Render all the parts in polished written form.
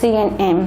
CNN।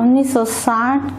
1960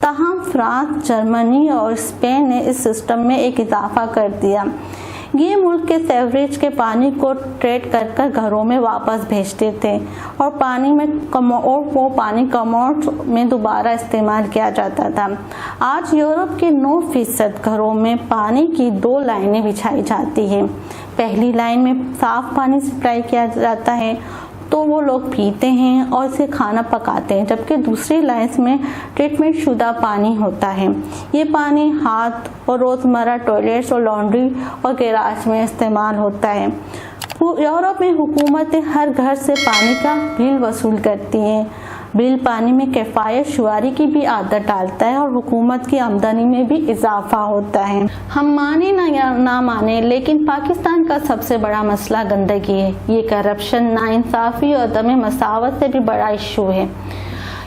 تاہم فرانس، جرمنی اور اسپین نے اس سسٹم میں ایک اضافہ کر دیا۔ یہ ملک کے سیوریج کے پانی کو ٹریٹ کر گھروں میں واپس بھیجتے تھے اور وہ پانی کموڈ میں دوبارہ استعمال کیا جاتا تھا۔ آج یورپ کے 9% گھروں میں پانی کی 2 لائنیں بچھائی جاتی ہیں۔ پہلی لائن میں صاف پانی سپلائی کیا جاتا ہے تو وہ لوگ پیتے ہیں اور اسے کھانا پکاتے ہیں، جبکہ دوسری لائنز میں ٹریٹمنٹ شدہ پانی ہوتا ہے۔ یہ پانی ہاتھ اور روزمرہ ٹوائلٹس اور لانڈری اور گیراج میں استعمال ہوتا ہے۔ یورپ میں حکومتیں ہر گھر سے پانی کا بل وصول کرتی ہیں۔ بل پانی میں کفایت شعاری کی بھی عادت ڈالتا ہے اور حکومت کی آمدنی میں بھی اضافہ ہوتا ہے۔ ہم مانے نہ مانے لیکن پاکستان کا سب سے بڑا مسئلہ گندگی ہے۔ یہ کرپشن، ناانصافی اور عدم مساوات سے بھی بڑا ایشو ہے،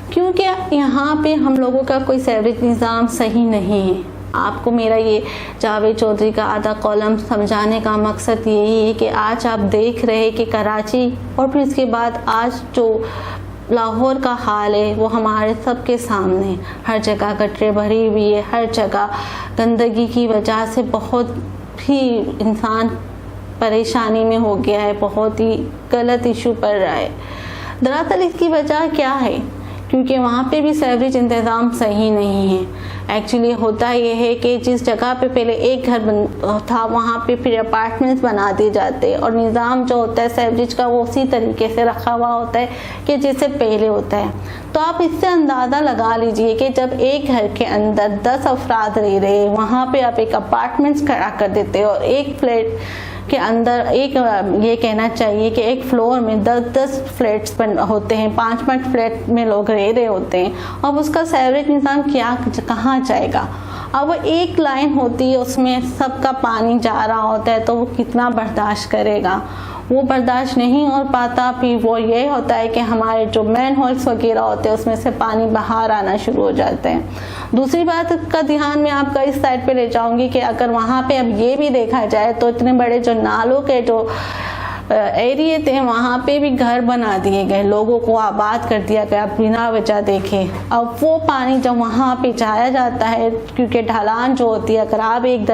کیونکہ یہاں پہ ہم لوگوں کا کوئی سیوریج نظام صحیح نہیں ہے۔ آپ کو میرا یہ جاوید چودھری کا آدھا کالم سمجھانے کا مقصد یہی ہے کہ آج آپ دیکھ رہے کہ کراچی اور پھر اس کے بعد آج جو لاہور کا حال ہے وہ ہمارے سب کے سامنے، ہر جگہ گٹریں بھری ہوئی ہے، ہر جگہ گندگی کی وجہ سے بہت ہی انسان پریشانی میں ہو گیا ہے، بہت ہی غلط ایشو پڑ رہا ہے۔ دراصل اس کی وجہ کیا ہے؟ کیونکہ وہاں پہ بھی سیوریج انتظام صحیح نہیں ہے۔ ایکچولی ہوتا یہ ہے کہ جس جگہ پہ پہلے ایک گھر تھا وہاں پہ پھر اپارٹمنٹس بنا دیے جاتے اور نظام جو ہوتا ہے سیوریج کا وہ اسی طریقے سے رکھا ہوا ہوتا ہے کہ جیسے پہلے ہوتا ہے۔ تو آپ اس سے اندازہ لگا لیجئے کہ جب ایک گھر کے اندر 10 افراد رہ رہے وہاں پہ آپ ایک اپارٹمنٹس کھڑا کر دیتے اور ایک فلیٹ کے اندر یہ کہنا چاہیے کہ ایک فلور میں 10 فلیٹس ہوتے ہیں، 5 فلیٹ میں لوگ رہ رہے ہوتے ہیں، اب اس کا سیوریج نظام کہاں جائے گا؟ اب وہ ایک لائن ہوتی ہے، اس میں سب کا پانی جا رہا ہوتا ہے تو وہ کتنا برداشت کرے گا؟ وہ برداشت نہیں ہو پاتا۔ پھر وہ یہ ہوتا ہے کہ ہمارے جو مین ہولس وغیرہ ہوتے ہیں اس میں سے پانی باہر آنا شروع ہو جاتے ہیں۔ دوسری بات کا دھیان میں آپ کا اس سائڈ پہ لے جاؤں گی کہ اگر وہاں پہ اب یہ بھی دیکھا جائے تو اتنے بڑے جو نالوں کے جو ایریے تھے وہاں پہ بھی گھر بنا دیے گئے، لوگوں کو آباد کر دیا گیا بنا وجہ دیکھے۔ اب وہ پانی جب وہاں پہ جایا جاتا ہے، کیونکہ ڈھلان جو ہوتی ہے، اگر آپ ایک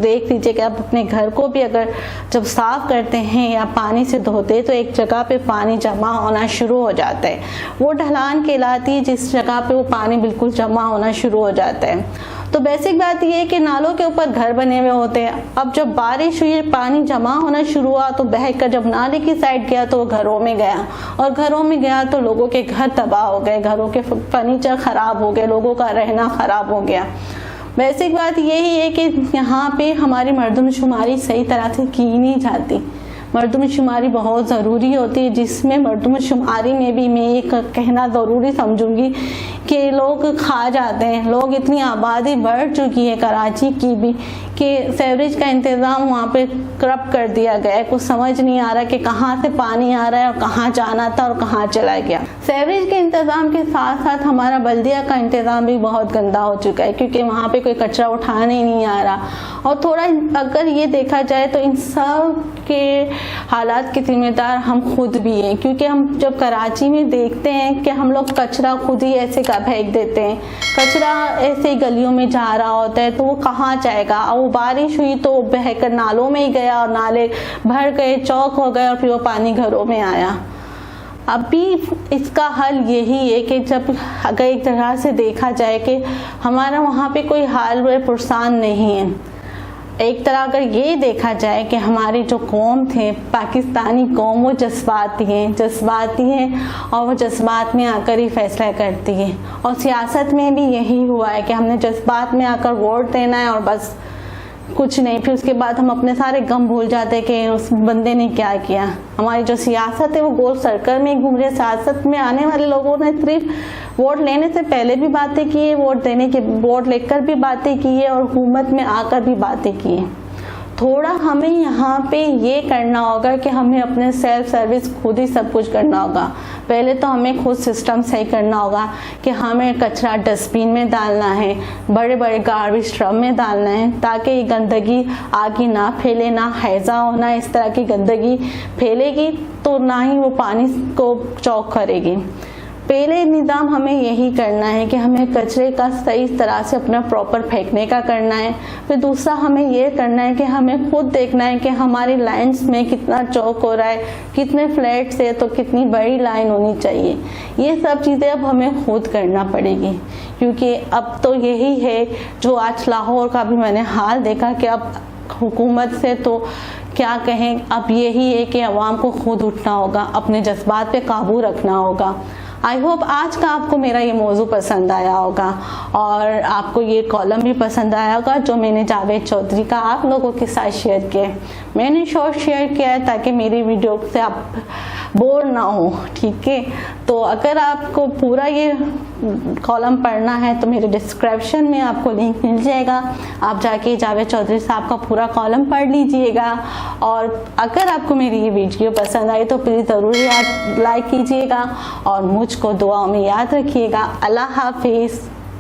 دیکھ لیجئے کہ آپ اپنے گھر کو بھی اگر جب صاف کرتے ہیں یا پانی سے دھوتے تو ایک جگہ پہ پانی جمع ہونا شروع ہو جاتا ہے، وہ ڈھلان کہلاتی ہے جس جگہ پہ وہ پانی بالکل جمع ہونا شروع ہو جاتا ہے۔ تو بیسک بات یہ ہے کہ نالوں کے اوپر گھر بنے ہوئے ہوتے ہیں، اب جب بارش ہوئی پانی جمع ہونا شروع ہوا تو بہہ کر جب نالے کی سائڈ گیا تو وہ گھروں میں گیا، اور گھروں میں گیا تو لوگوں کے گھر تباہ ہو گئے، گھروں کے فرنیچر خراب ہو گئے، لوگوں کا رہنا خراب ہو گیا۔ بیسک بات یہی ہے کہ یہاں پہ ہماری مردم شماری صحیح طرح سے کی نہیں جاتی۔ مردم شماری بہت ضروری ہوتی ہے، جس میں مردم شماری میں بھی میں یہ کہنا ضروری سمجھوں گی کہ لوگ کھا جاتے ہیں۔ لوگ اتنی آبادی بڑھ چکی ہے کراچی کی بھی کہ سیوریج کا انتظام وہاں پہ کرپٹ کر دیا گیا ہے، کچھ سمجھ نہیں آ رہا کہ کہاں سے پانی آ رہا ہے اور کہاں جانا تھا اور کہاں چلا گیا۔ سیوریج کے انتظام کے ساتھ ساتھ ہمارا بلدیہ کا انتظام بھی بہت گندا ہو چکا ہے، کیونکہ وہاں پہ کوئی کچرا اٹھانے ہی نہیں آ رہا۔ اور تھوڑا اگر یہ دیکھا جائے تو ان سب کے حالات کے ذمہ دار ہم خود بھی ہیں، کیونکہ ہم جب کراچی میں دیکھتے ہیں کہ ہم لوگ کچرا خود ہی ایسے پھینک دیتے ہیں، کچرا ایسے گلیوں میں جا رہا ہوتا ہے تو وہ کہاں جائے گا؟ اور وہ بارش ہوئی تو وہ بہہ کر نالوں میں ہی گیا اور نالے بھر گئے، چوک ہو گئے اور پھر وہ پانی گھروں میں آیا۔ اب بھی اس کا حل یہی ہے کہ جب اگر ایک طرح سے دیکھا جائے کہ ہمارا وہاں پہ کوئی حال پرسان نہیں ہے، ایک طرح اگر یہ دیکھا جائے کہ ہماری جو قوم تھے، پاکستانی قوم، وہ جذباتی ہیں اور وہ جذبات میں آ کر ہی فیصلہ کرتی ہے، اور سیاست میں بھی یہی ہوا ہے کہ ہم نے جذبات میں آ کر ووٹ دینا ہے اور بس کچھ نہیں، پھر اس کے بعد ہم اپنے سارے غم بھول جاتے کہ اس بندے نے کیا کیا۔ ہماری جو سیاست ہے وہ گول سرکل میں گھوم رہی۔ سیاست میں آنے والے لوگوں نے صرف ووٹ لینے سے پہلے بھی باتیں کی ہے، ووٹ لے کر بھی باتیں کی ہے، اور حکومت میں آ کر بھی باتیں کی ہیں۔ تھوڑا ہمیں یہاں پہ یہ کرنا ہوگا کہ ہمیں اپنے سیلف سروس خود ہی سب کچھ کرنا ہوگا۔ پہلے تو ہمیں خود سسٹم صحیح کرنا ہوگا کہ ہمیں کچرا ڈسٹ بین میں ڈالنا ہے، بڑے بڑے گاربیج ڈرم میں ڈالنا ہے، تاکہ یہ گندگی آگے نہ پھیلے، نہ ہیضہ ہونا اس طرح کی گندگی پھیلے گی تو نہ ہی وہ پانی کو چوک کرے گی۔ پہلے نظام ہمیں یہی کرنا ہے کہ ہمیں کچرے کا صحیح طرح سے اپنا پراپر پھینکنے کا کرنا ہے. پھر دوسرا ہمیں یہ کرنا ہے کہ ہمیں خود دیکھنا ہے کہ ہماری لائنس میں کتنا چوک ہو رہا ہے, کتنے فلیٹس ہے تو کتنی بڑی لائن ہونی چاہیے. یہ سب چیزیں اب ہمیں خود کرنا پڑے گی, کیونکہ اب تو یہی ہے جو آج لاہور کا بھی میں نے حال دیکھا کہ اب حکومت سے تو کیا کہیں, اب یہی ہے کہ عوام کو خود اٹھنا ہوگا, اپنے جذبات پہ قابو رکھنا ہوگا. آئی ہوپ آج کا آپ کو میرا یہ موضوع پسند آیا ہوگا اور آپ کو یہ کالم بھی پسند آیا ہوگا جو میں نے جاوید چودھری کا آپ لوگوں کے ساتھ شیئر کیا. میں نے شارٹ شیئر کیا ہے تاکہ میری ویڈیو سے آپ بور نہ ہو, ٹھیک ہے. تو اگر آپ کو پورا یہ کالم پڑھنا ہے تو میرے ڈسکرپشن میں آپ کو لنک مل جائے گا, آپ جا کے جاوید چودھری صاحب کا پورا کالم پڑھ لیجئے گا. اور اگر آپ کو میری یہ ویڈیو پسند آئی تو پلیز ضروری آپ لائک کیجئے گا اور مجھ کو دعاؤں میں یاد رکھیے گا. اللہ حافظ.